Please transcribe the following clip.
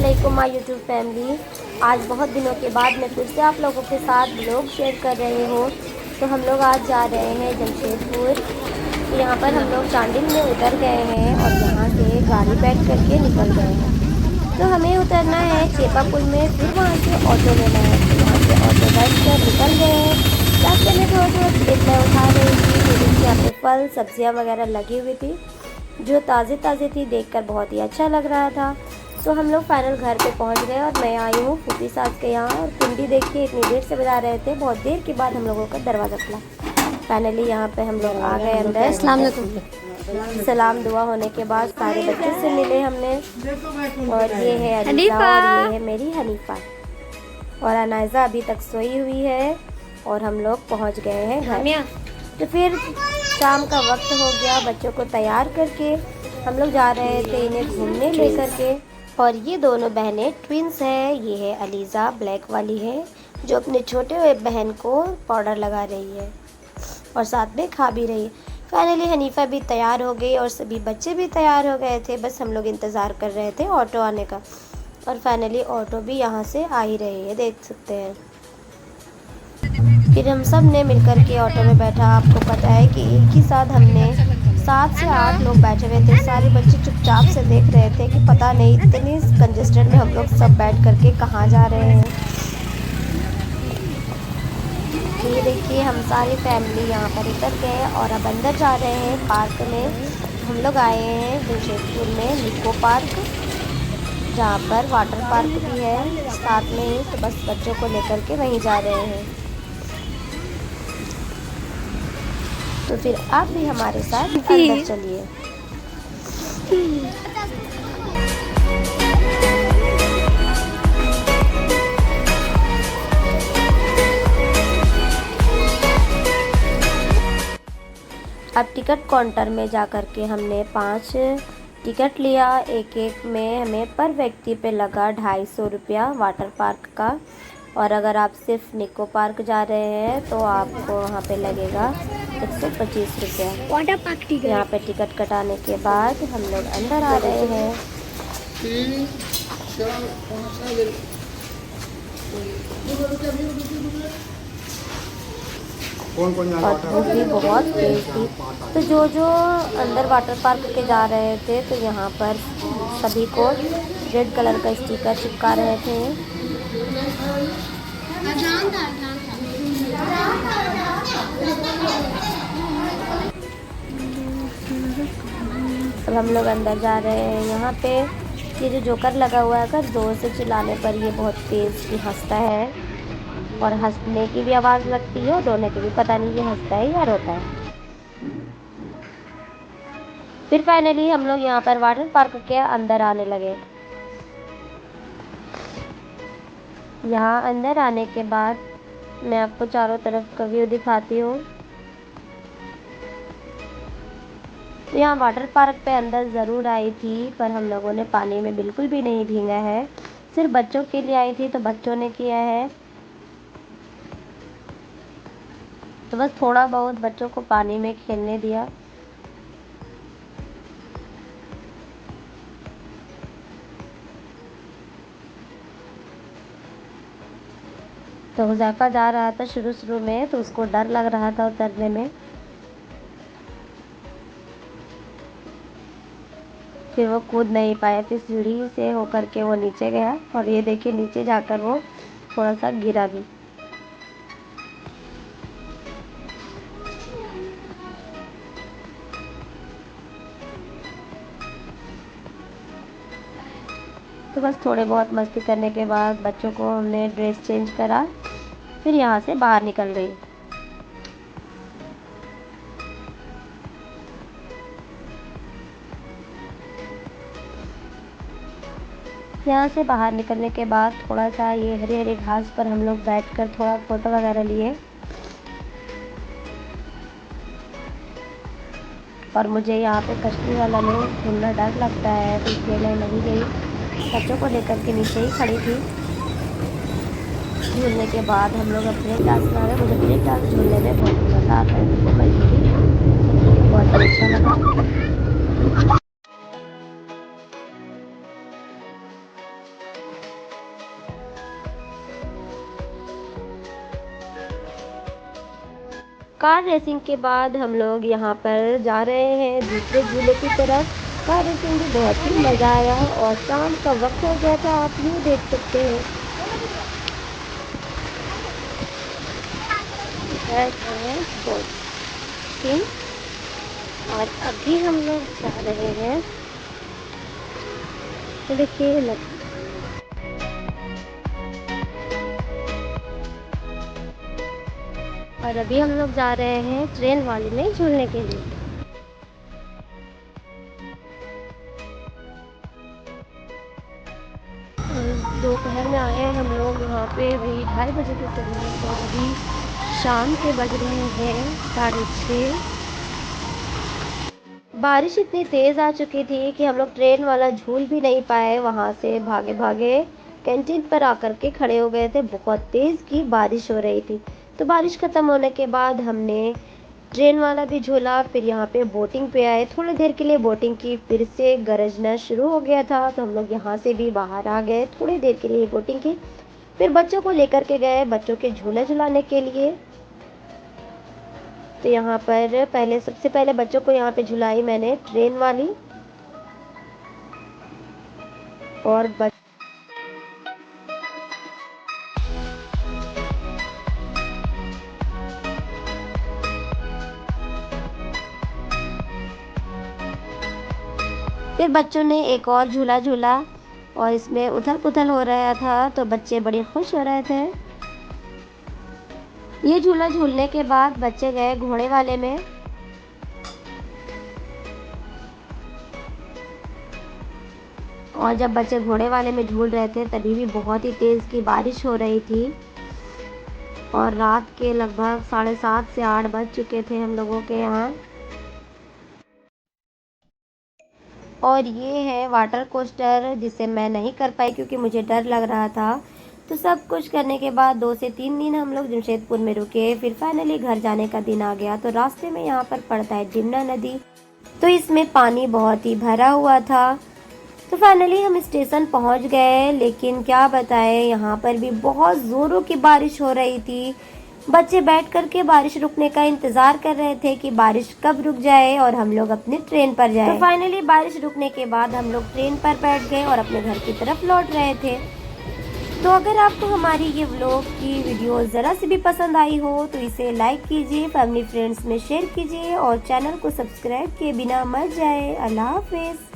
अस्सलामुअलैकुम my YouTube family. आज बहुत दिनों के बाद मैं फिर से आप लोगों के साथ ब्लॉग शेयर कर रही हूँ। तो हम लोग आज जा रहे हैं जमशेदपुर। तो यहाँ पर हम लोग चांडिल में उतर गए हैं और यहाँ से गाड़ी बैठ करके निकल गए हैं। तो हमें उतरना है चेपा पुल में, फिर वहाँ से ऑटो लेना है। तो यहाँ से ऑटो बैठ कर निकल गए हैं। रास्ते में थोड़ा थोड़ा क्लिप मैं उठा रही थी। तो देखिए यहाँ पे फल सब्जियाँ वगैरह लगी हुई थी जो ताज़ी ताज़ी थी, देखकर बहुत ही अच्छा लग रहा था। तो हम लोग फाइनल घर पे पहुंच गए और मैं आई हूँ फूफी सास के यहाँ। और कुंडी देखिए इतनी देर से बजा रहे थे, बहुत देर के बाद हम लोगों का दरवाज़ा खुला। फाइनली यहाँ पे हम लोग आ गए अंदर। सलाम दुआ होने के बाद सारे बच्चों से मिले हमने। और ये है अलीज़ा और ये है मेरी हनीफा। और अनायज़ा अभी तक सोई हुई है और हम लोग पहुँच गए हैं घर। तो फिर शाम का वक्त हो गया, बच्चों को तैयार करके हम लोग जा रहे थे इन्हें घूमने लेकर के। और ये दोनों बहनें ट्विंस है। ये है अलीज़ा ब्लैक वाली है जो अपने छोटे हुए बहन को पाउडर लगा रही है और साथ में खा भी रही है। फाइनली हनीफा भी तैयार हो गई और सभी बच्चे भी तैयार हो गए थे। बस हम लोग इंतज़ार कर रहे थे ऑटो आने का। और फाइनली ऑटो भी यहाँ से आ ही रही है, देख सकते हैं। फिर हम सब ने मिलकर के ऑटो में बैठा। आपको पता है कि एक ही साथ हमने 7 से 8 लोग बैठे हुए थे। सारे बच्चे चुपचाप से देख रहे थे कि पता नहीं इतनी कंजेस्टेड में हम लोग सब बैठ करके कहाँ जा रहे हैं। तो ये देखिए हम सारी फैमिली यहाँ पर उतर गए और अब अंदर जा रहे हैं पार्क में। हम लोग आए हैं जमशेदपुर में निको पार्क, जहाँ पर वाटर पार्क भी है साथ में ही। तो बस बच्चों को लेकर के वहीं जा रहे हैं। तो फिर आप भी हमारे साथ अंदर चलिए। अब टिकट काउंटर में जा कर के हमने 5 टिकट लिया। एक एक में हमें पर व्यक्ति पे लगा 250 रुपया वाटर पार्क का। और अगर आप सिर्फ निको पार्क जा रहे हैं तो आपको वहाँ पे लगेगा 125 रुपया वाटर पार्क टिकट। यहाँ पे टिकट कटाने के बाद हम लोग अंदर आ रहे हैं। और धूप भी बहुत तेज थी। तो जो अंदर वाटर पार्क के जा रहे थे तो यहाँ पर सभी को रेड कलर का स्टिकर चिपका रहे थे। अब हम लोग अंदर जा रहे हैं। यहाँ पे ये जो जोकर लगा हुआ है, अगर ज़ोर से चिल्लाने पर ये बहुत तेज़ भी हंसता है और हंसने की भी आवाज़ लगती है और रोने की भी। पता नहीं ये हंसता है या रोता है। फिर फाइनली हम लोग यहाँ पर वाटर पार्क के अंदर आने लगे। यहाँ अंदर आने के बाद मैं आपको चारों तरफ का व्यू दिखाती हूँ। तो यहाँ वाटर पार्क पे अंदर ज़रूर आई थी, पर हम लोगों ने पानी में बिल्कुल भी नहीं भीगा है। सिर्फ बच्चों के लिए आई थी तो बच्चों ने किया है। तो बस थोड़ा बहुत बच्चों को पानी में खेलने दिया। तो हुज़ैफा जा रहा था शुरू में, तो उसको डर लग रहा था उतरने में। फिर वो कूद नहीं पाया, फिर सीढ़ी से होकर के वो नीचे गया। और ये देखिए नीचे जाकर वो थोड़ा सा गिरा भी। तो बस थोड़े बहुत मस्ती करने के बाद बच्चों को हमने ड्रेस चेंज करा। फिर यहाँ से बाहर निकल गई। यहाँ से बाहर निकलने के बाद थोड़ा सा ये हरी हरी घास पर हम लोग बैठकर थोड़ा फ़ोटो वगैरह लिए। और मुझे यहाँ पे कश्ती वाला में झूलना डर लगता है, तो इसलिए मैं नहीं गई। बच्चों को लेकर के नीचे ही खड़ी थी। झूलने के बाद हम लोग अब ब्रेक डांस में आ गए। मुझे ब्रेक डांस झूलने में बहुत मज़ा आता है, तो मैं झूली, बहुत ही अच्छा लगा। कार रेसिंग के बाद हम लोग यहाँ पर जा रहे हैं दूसरे झूले की तरफ। कार रेसिंग भी बहुत ही मज़ा आया और शाम का वक्त हो गया था, आप यूँ देख सकते हैं। बोटिंग और अभी हम लोग जा रहे हैं, तो देखिए और अभी हम लोग जा रहे हैं ट्रेन वाले में झूलने के लिए। दोपहर में आए हैं हम लोग यहाँ पे, अभी 2:30 बजे के करीब और अभी शाम के बज रहे हैं 6:30। बारिश इतनी तेज़ आ चुकी थी कि हम लोग ट्रेन वाला झूल भी नहीं पाए, वहाँ से भागे भागे कैंटीन पर आकर के खड़े हो गए थे। बहुत तेज़ की बारिश हो रही थी। तो बारिश ख़त्म होने के बाद हमने ट्रेन वाला भी झूला, फिर यहाँ पे बोटिंग पे आए। थोड़ी देर के लिए बोटिंग की, फिर से गरजना शुरू हो गया था तो हम लोग यहाँ से भी बाहर आ गए। थोड़ी देर के लिए बोटिंग की, फिर बच्चों को लेकर के गए बच्चों के झूले झुलाने के लिए। तो यहाँ पर सबसे पहले बच्चों को यहाँ पे झुलाई मैंने ट्रेन वाली, और फिर बच्चों ने एक और झूला झूला और इसमें उथल पुथल हो रहा था तो बच्चे बड़े खुश हो रहे थे। ये झूला झूलने के बाद बच्चे गए घोड़े वाले में, और जब बच्चे घोड़े वाले में झूल रहे थे तभी भी बहुत ही तेज़ की बारिश हो रही थी और रात के लगभग 7:30 से 8 बज चुके थे हम लोगों के यहाँ। और ये है वाटर कोस्टर, जिसे मैं नहीं कर पाई क्योंकि मुझे डर लग रहा था। तो सब कुछ करने के बाद 2 से 3 दिन हम लोग जमशेदपुर में रुके, फिर फाइनली घर जाने का दिन आ गया। तो रास्ते में यहाँ पर पड़ता है जिमना नदी, तो इसमें पानी बहुत ही भरा हुआ था। तो फाइनली हम स्टेशन पहुँच गए, लेकिन क्या बताएं यहाँ पर भी बहुत ज़ोरों की बारिश हो रही थी। बच्चे बैठ कर के बारिश रुकने का इंतजार कर रहे थे कि बारिश कब रुक जाए और हम लोग अपनी ट्रेन पर जाए। तो फाइनली बारिश रुकने के बाद हम लोग ट्रेन पर बैठ गए और अपने घर की तरफ लौट रहे थे। तो अगर आपको हमारी ये व्लॉग की वीडियो ज़रा सी भी पसंद आई हो तो इसे लाइक कीजिए, फैमिली फ्रेंड्स में शेयर कीजिए और चैनल को सब्सक्राइब किए बिना मत जाए। अल्लाह हाफिज़।